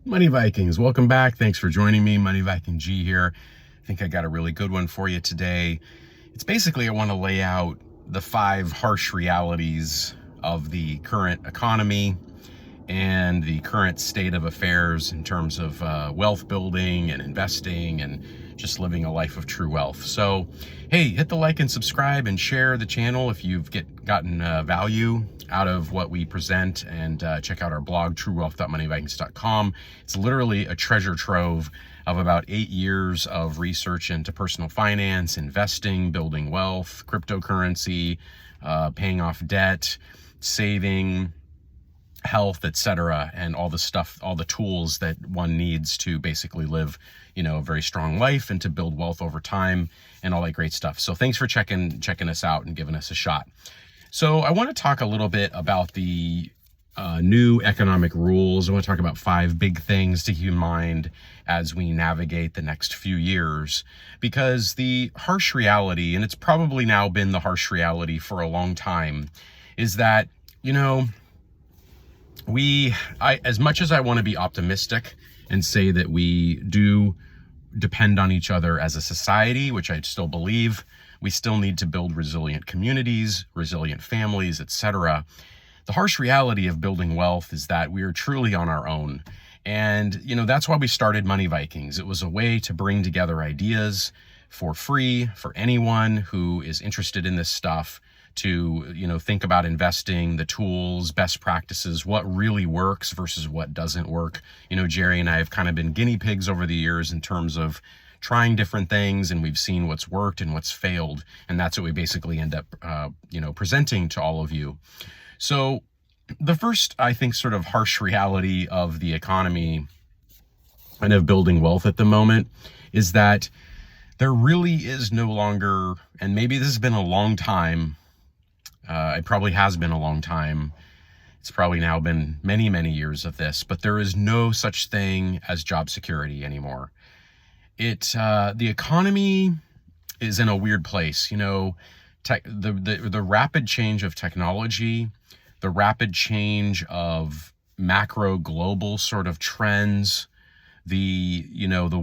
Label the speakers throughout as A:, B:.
A: Money Vikings, welcome back. Thanks for joining me. Money Viking G here. I think I got a really good one for you today. It's basically I want to lay out the 5 harsh realities of the current economy and the current state of affairs in terms of wealth building and investing and just living a life of true wealth. So, hey, hit the like and subscribe and share the channel if you've gotten value out of what we present, and check out our blog, truewealth.moneyvikings.com. It's literally a treasure trove of about 8 years of research into personal finance, investing, building wealth, cryptocurrency, paying off debt, saving, health, etc., and all the stuff, all the tools that one needs to basically live, a very strong life and to build wealth over time and all that great stuff. So thanks for checking us out and giving us a shot. So I want to talk a little bit about the new economic rules. I want to talk about 5 big things to keep in mind as we navigate the next few years, because the harsh reality, and it's probably now been the harsh reality for a long time, is that, as much as I want to be optimistic and say that we do depend on each other as a society, which I still believe, we still need to build resilient communities, resilient families, etc. The harsh reality of building wealth is that we are truly on our own. And, that's why we started Money Vikings. It was a way to bring together ideas for free for anyone who is interested in this stuff, to, think about investing, the tools, best practices, what really works versus what doesn't work. Jerry and I have kind of been guinea pigs over the years in terms of trying different things, and we've seen what's worked and what's failed. And that's what we basically end up, presenting to all of you. So the first, I think, sort of harsh reality of the economy and of building wealth at the moment is that there really is no longer, and maybe this has been a long time, it probably has been a long time. It's probably now been many, many years of this, but there is no such thing as job security anymore. The economy is in a weird place. The rapid change of technology, the rapid change of macro global sort of trends, the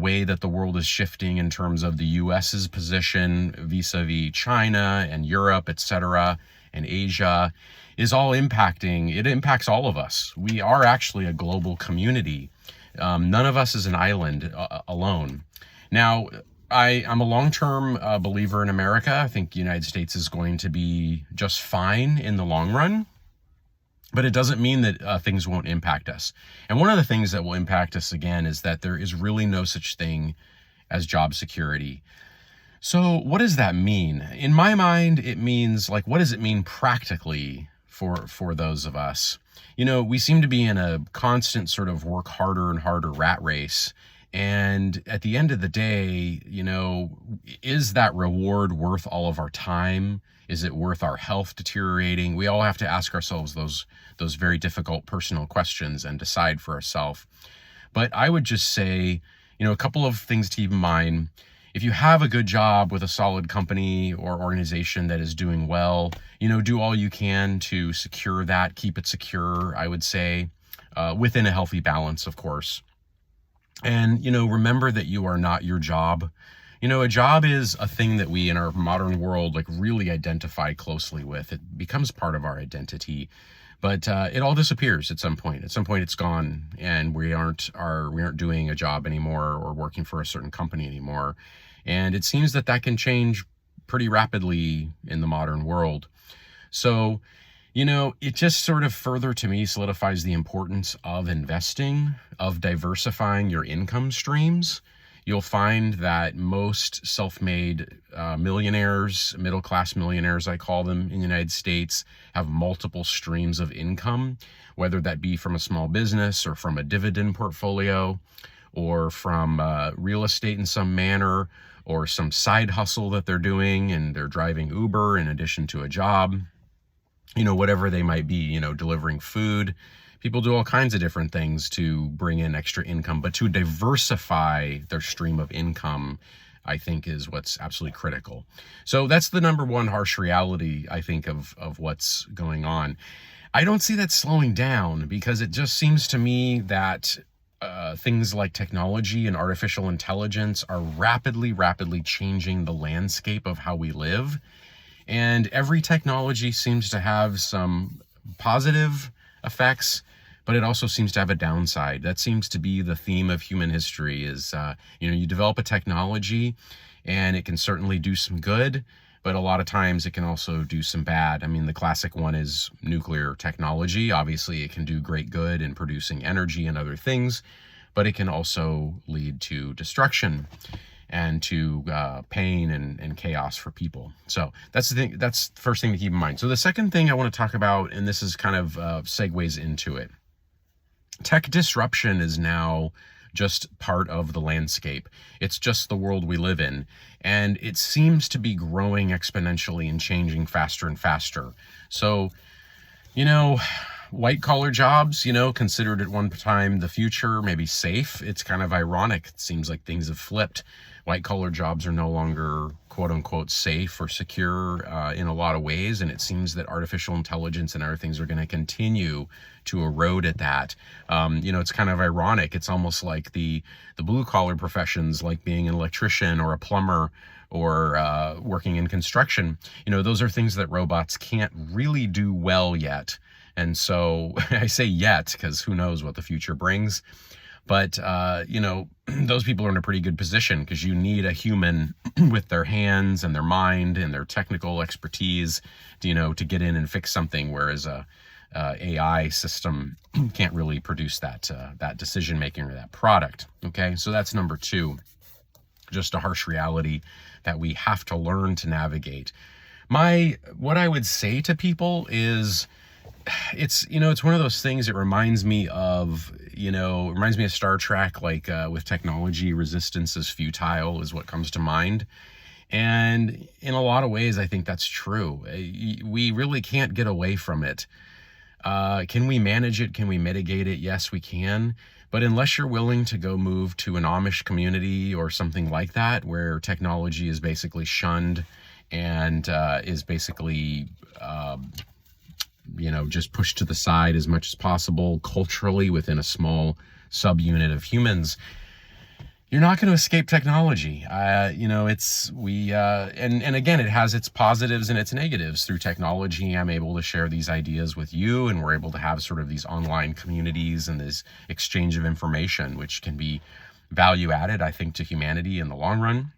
A: way that the world is shifting in terms of the US's position vis-a-vis China and Europe, etc., and Asia, is all impacting. It impacts all of us. We are actually a global community. None of us is an island alone. Now, I'm a long-term believer in America. I think the United States is going to be just fine in the long run, but it doesn't mean that things won't impact us. And one of the things that will impact us again is that there is really no such thing as job security. So what does that mean? In my mind, it means, what does it mean practically for those of us? We seem to be in a constant sort of work harder and harder rat race. And at the end of the day, is that reward worth all of our time? Is it worth our health deteriorating? We all have to ask ourselves those very difficult personal questions and decide for ourselves. But I would just say, a couple of things to keep in mind. If you have a good job with a solid company or organization that is doing well, do all you can to secure that, keep it secure, I would say, within a healthy balance, of course. And, remember that you are not your job. A job is a thing that we in our modern world really identify closely with. It becomes part of our identity, but it all disappears at some point. At some point it's gone, and we aren't doing a job anymore or working for a certain company anymore. And it seems that can change pretty rapidly in the modern world. So, it just sort of further to me solidifies the importance of investing, of diversifying your income streams. You'll find that most self-made millionaires, middle-class millionaires, I call them, in the United States, have multiple streams of income, whether that be from a small business or from a dividend portfolio or from real estate in some manner, or some side hustle that they're doing and they're driving Uber in addition to a job, whatever they might be, delivering food. People do all kinds of different things to bring in extra income, but to diversify their stream of income, I think, is what's absolutely critical. So that's the number one harsh reality, I think, of what's going on. I don't see that slowing down, because it just seems to me that things like technology and artificial intelligence are rapidly changing the landscape of how we live. And every technology seems to have some positive effects, but it also seems to have a downside. That seems to be the theme of human history is, you develop a technology and it can certainly do some good, but a lot of times it can also do some bad. I mean, the classic one is nuclear technology. Obviously, it can do great good in producing energy and other things, but it can also lead to destruction and to pain and chaos for people. So that's the thing. That's the first thing to keep in mind. So the second thing I want to talk about, and this is kind of segues into it, tech disruption is now just part of the landscape. It's just the world we live in. And it seems to be growing exponentially and changing faster and faster. So, white collar jobs, considered at one time the future, maybe safe. It's kind of ironic. It seems like things have flipped. White collar jobs are no longer quote unquote safe or secure in a lot of ways. And it seems that artificial intelligence and other things are going to continue to erode at that. It's kind of ironic. It's almost like the blue collar professions, like being an electrician or a plumber or working in construction. Those are things that robots can't really do well yet. And so I say yet because who knows what the future brings. But, those people are in a pretty good position because you need a human with their hands and their mind and their technical expertise, to get in and fix something, whereas a AI system can't really produce that decision making or that product. Okay, so that's number two, just a harsh reality that we have to learn to navigate. What I would say to people is, it's one of those things. It reminds me of Star Trek, like with technology, resistance is futile is what comes to mind. And in a lot of ways, I think that's true. We really can't get away from it. Can we manage it? Can we mitigate it? Yes, we can. But unless you're willing to go move to an Amish community or something like that, where technology is basically shunned and is basically just pushed to the side as much as possible culturally within a small subunit of humans, you're not going to escape technology. And again, it has its positives and its negatives. Through technology, I'm able to share these ideas with you, and we're able to have sort of these online communities and this exchange of information, which can be value added, I think, to humanity in the long run.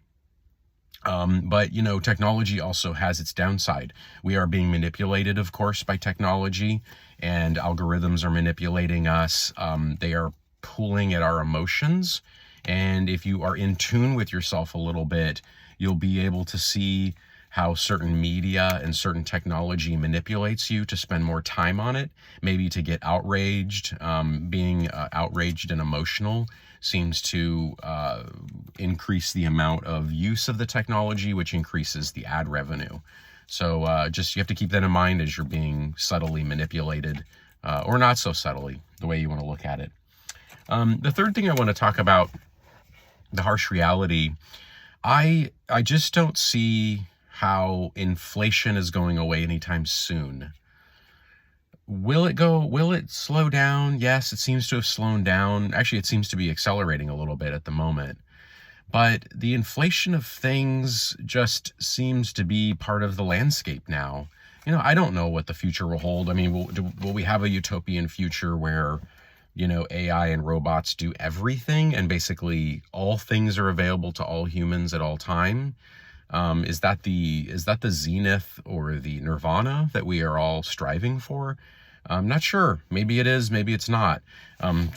A: But technology also has its downside. We are being manipulated, of course, by technology, and algorithms are manipulating us. They are pulling at our emotions. And if you are in tune with yourself a little bit, you'll be able to see how certain media and certain technology manipulates you to spend more time on it, maybe to get outraged. Being outraged and emotional seems to increase the amount of use of the technology, which increases the ad revenue. So you have to keep that in mind as you're being subtly manipulated, or not so subtly, the way you want to look at it. The third thing I want to talk about, the harsh reality, I just don't see how inflation is going away anytime soon. Will it slow down? Yes, it seems to have slowed down. Actually, it seems to be accelerating a little bit at the moment. But the inflation of things just seems to be part of the landscape now. I don't know what the future will hold. I mean, will we have a utopian future where, AI and robots do everything and basically all things are available to all humans at all time? Is that the zenith or the nirvana that we are all striving for? I'm not sure. Maybe it is, maybe it's not.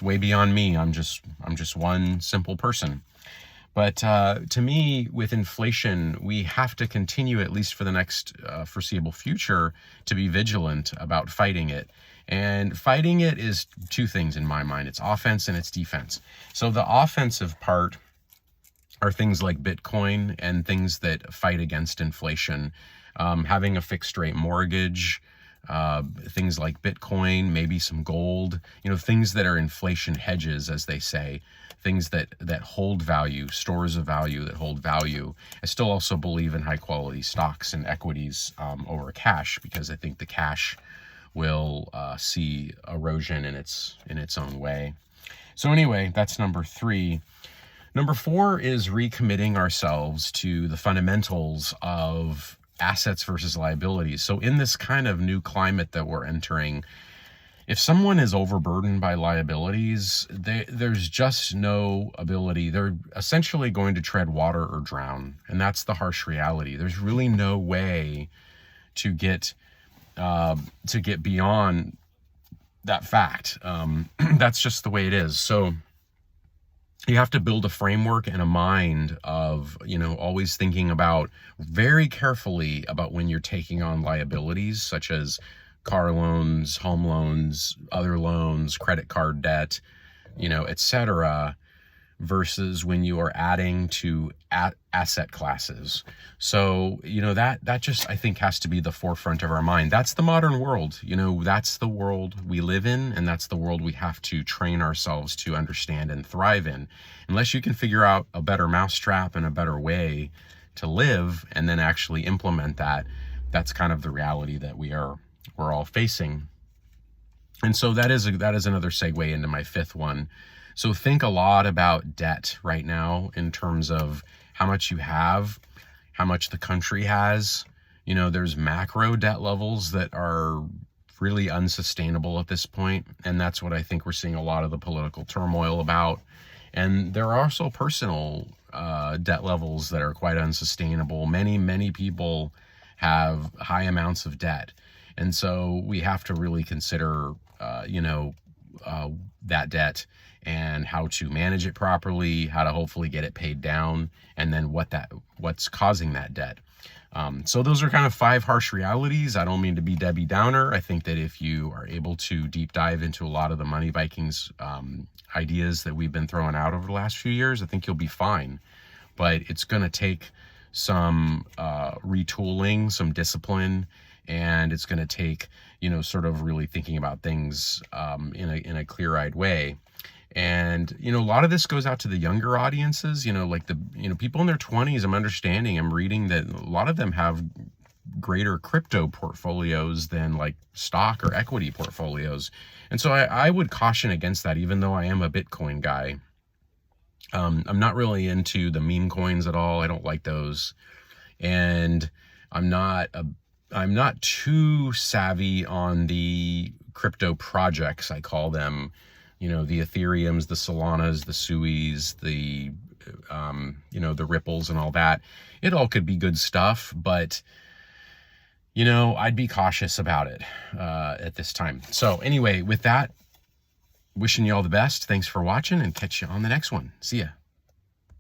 A: Way beyond me. I'm just one simple person. But to me, with inflation, we have to continue, at least for the next foreseeable future, to be vigilant about fighting it. And fighting it is two things in my mind. It's offense and it's defense. So the offensive part are things like Bitcoin and things that fight against inflation. Having a fixed rate mortgage, things like Bitcoin, maybe some gold, things that are inflation hedges, as they say, things that hold value, stores of value that hold value. I still also believe in high quality stocks and equities over cash, because I think the cash will see erosion in its own way. So anyway, that's number 3. Number 4 is recommitting ourselves to the fundamentals of assets versus liabilities. So in this kind of new climate that we're entering, if someone is overburdened by liabilities, there's just no ability. They're essentially going to tread water or drown. And that's the harsh reality. There's really no way to get beyond that fact. That's just the way it is. So you have to build a framework and a mind of, always thinking about very carefully about when you're taking on liabilities, such as car loans, home loans, other loans, credit card debt, etc., versus when you are adding to asset classes. So, that just, I think, has to be the forefront of our mind. That's the modern world. That's the world we live in, and that's the world we have to train ourselves to understand and thrive in. Unless you can figure out a better mousetrap and a better way to live and then actually implement that, that's kind of the reality that we're all facing. And so that is another segue into my 5th one. So think a lot about debt right now in terms of how much you have, how much the country has. There's macro debt levels that are really unsustainable at this point. And that's what I think we're seeing a lot of the political turmoil about. And there are also personal debt levels that are quite unsustainable. Many, many people have high amounts of debt. And so we have to really consider, that debt and how to manage it properly, how to hopefully get it paid down, and then what's causing that debt. So those are kind of 5 harsh realities. I don't mean to be Debbie Downer. I think that if you are able to deep dive into a lot of the Money Vikings ideas that we've been throwing out over the last few years, I think you'll be fine. But it's going to take some retooling, some discipline, and it's going to take, sort of really thinking about things in a clear-eyed way. And, a lot of this goes out to the younger audiences, like people in their 20s. I'm reading that a lot of them have greater crypto portfolios than like stock or equity portfolios. And so I would caution against that, even though I am a Bitcoin guy. I'm not really into the meme coins at all. I don't like those. And I'm not too savvy on the crypto projects, I call them, the Ethereums, the Solanas, the Suis, the Ripples and all that. It all could be good stuff, but, I'd be cautious about it at this time. So anyway, with that, wishing you all the best. Thanks for watching, and catch you on the next one. See ya.